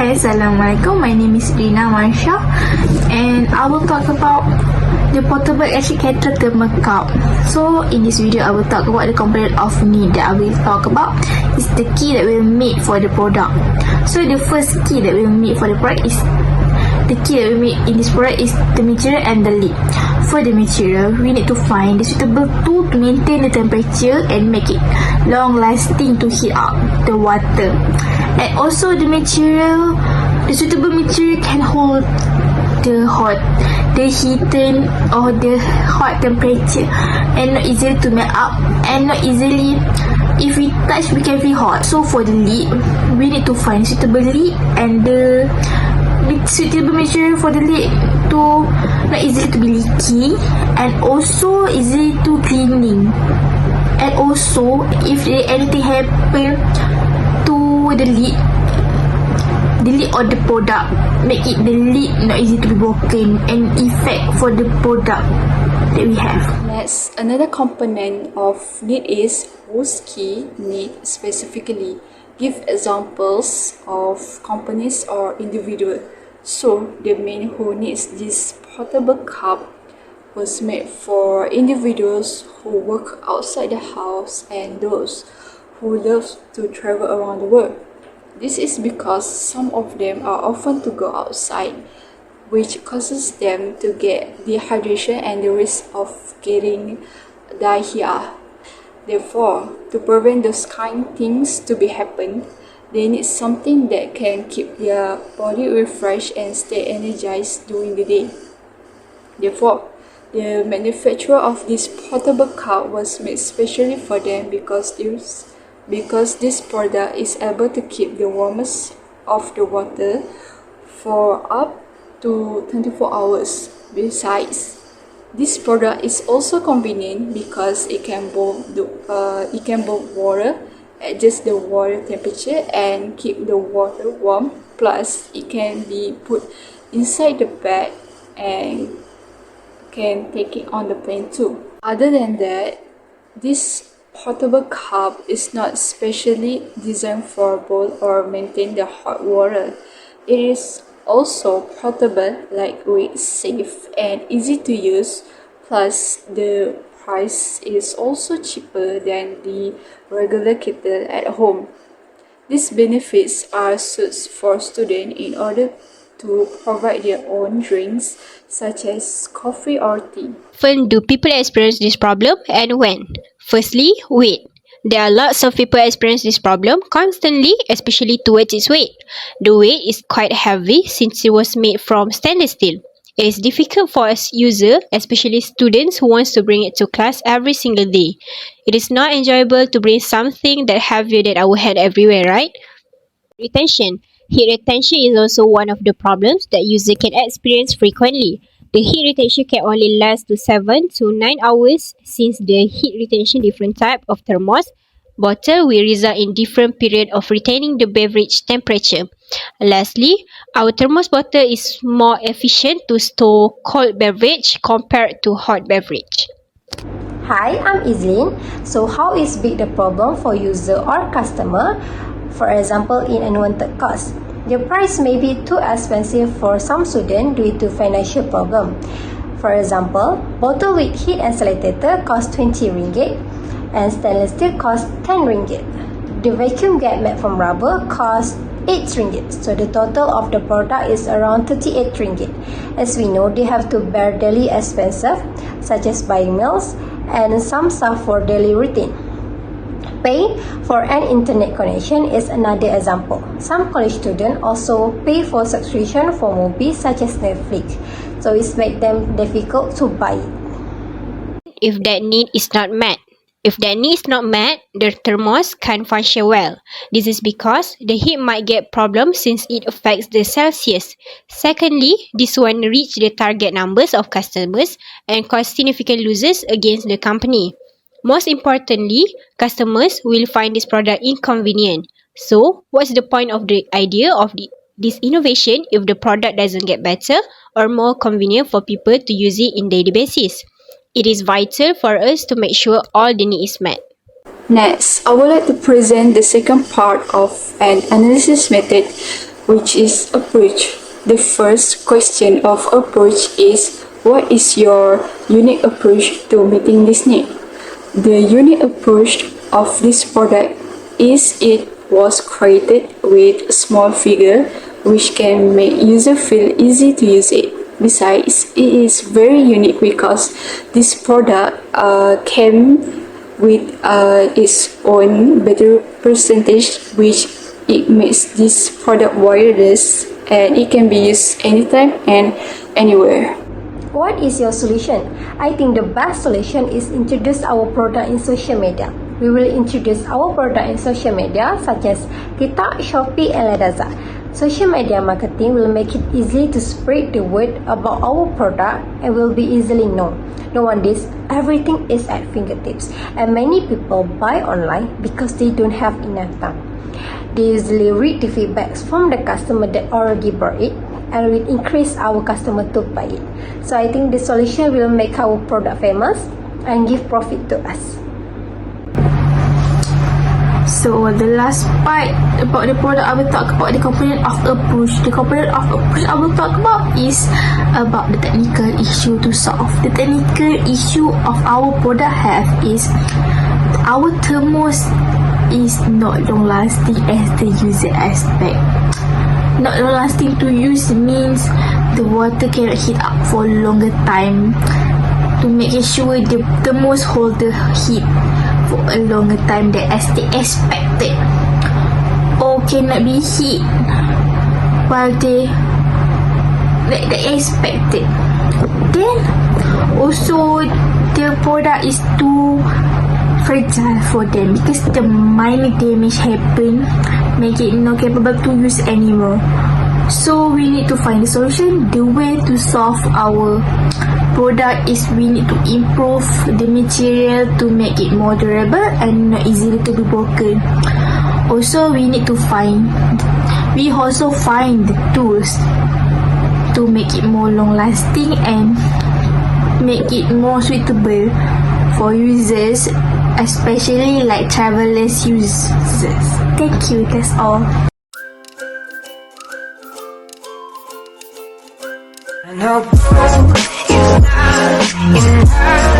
Hi, Assalamualaikum. My name is Rina Marsha, and I will talk about the portable electric kettle thermal cup. So in this video, I will talk about the component of need that I will talk about is the key that we made for the product. So the first key that we made for the product is the key that we made in this product is the material and the lid. For the material, we need to find the suitable tool to maintain the temperature and make it long lasting to heat up the water. And also the suitable material can hold the heating or the hot temperature and not easily to melt up and not easily, if we touch, we can feel hot. So for the lid, we need to find suitable lid and the suitable material for the lid to not easily to be leaky and also easily to cleaning. And also if anything happen to the lid or the product, make it the lid not easy to be broken and effect for the product that we have. Next, another component of need is whose key need specifically. Give examples of companies or individual. So the man who needs this portable cup was made for individuals who work outside the house and those who love to travel around the world. This is because some of them are often to go outside, which causes them to get dehydration and the risk of getting diarrhea. Therefore, to prevent those kind things to be happen, they need something that can keep their body refreshed and stay energized during the day. Therefore, the manufacturer of this portable cup was made specially for them because this product is able to keep the warmth of the water for up to 24 hours. Besides, this product is also convenient because it can boil water, adjust the water temperature and keep the water warm. Plus, it can be put inside the bag and can take it on the plane too. Other than that, this portable cup is not specially designed for boil or maintain the hot water. It is also portable, lightweight, safe and easy to use. Plus, the price is also cheaper than the regular kettle at home. These benefits are suited for students in order to provide their own drinks such as coffee or tea. Often do people experience this problem and when? Firstly, weight. There are lots of people experience this problem constantly, especially towards its weight. The weight is quite heavy since it was made from stainless steel. It is difficult for a user, especially students who wants to bring it to class every single day. It is not enjoyable to bring something that heavier than our head everywhere, right? Retention. Heat retention is also one of the problems that user can experience frequently. The heat retention can only last to 7 to 9 hours since the heat retention different type of thermos bottle will result in different period of retaining the beverage temperature. Lastly, our thermos bottle is more efficient to store cold beverage compared to hot beverage. Hi, I'm Izlin. So how is big the problem for user or customer? For example, in unwanted cost. The price may be too expensive for some students due to financial problem. For example, bottle with heat insulator costs 20 ringgit and stainless steel costs 10 ringgit. The vacuum gate made from rubber costs 8 ringgit. So the total of the product is around 38 ringgit. As we know, they have to bear daily expenses such as buying meals and some stuff for daily routine. Paying for an internet connection is another example. Some college students also pay for subscription for movies such as Netflix, so it makes them difficult to buy it. If that need is not met. If that need is not met, the thermos can't function well. This is because the heat might get problems since it affects the Celsius. Secondly, this won't reach the target numbers of customers and cause significant losses against the company. Most importantly, customers will find this product inconvenient. So, what's the point of the idea of this innovation if the product doesn't get better or more convenient for people to use it in daily basis? It is vital for us to make sure all the need is met. Next, I would like to present the second part of an analysis method which is approach. The first question of approach is, what is your unique approach to meeting this need? The unique approach of this product is it was created with a small figure which can make user feel easy to use it. Besides, it is very unique because this product came with its own battery percentage, which it makes this product wireless and it can be used anytime and anywhere. What is your solution? I think the best solution is introduce our product in social media. We will introduce our product in social media such as TikTok, Shopee and Lazada. Social media marketing will make it easy to spread the word about our product and will be easily known. Nowadays, everything is at fingertips and many people buy online because they don't have enough time. They usually read the feedbacks from the customer that already bought it and will increase our customer to buy it. So I think the solution will make our product famous and give profit to us. So the last part about the product, I will talk about the component of approach. The component of approach I will talk about is about the technical issue to solve. The technical issue of our product have is our thermos is not long lasting as the user expect. Not long lasting to use means the water cannot heat up for longer time to make sure the thermos hold the heat for a longer time than as they expected, or cannot be heat while they expected. Then also the product is too fragile for them because the minor damage happen, make it not capable to use anymore. So we need to find a solution. The way to solve our product is we need to improve the material to make it more durable and not easily to be broken. Also, we also find the tools to make it more long lasting and make it more suitable for users, especially like travelers users. Thank you, that's all. I know you're not enough.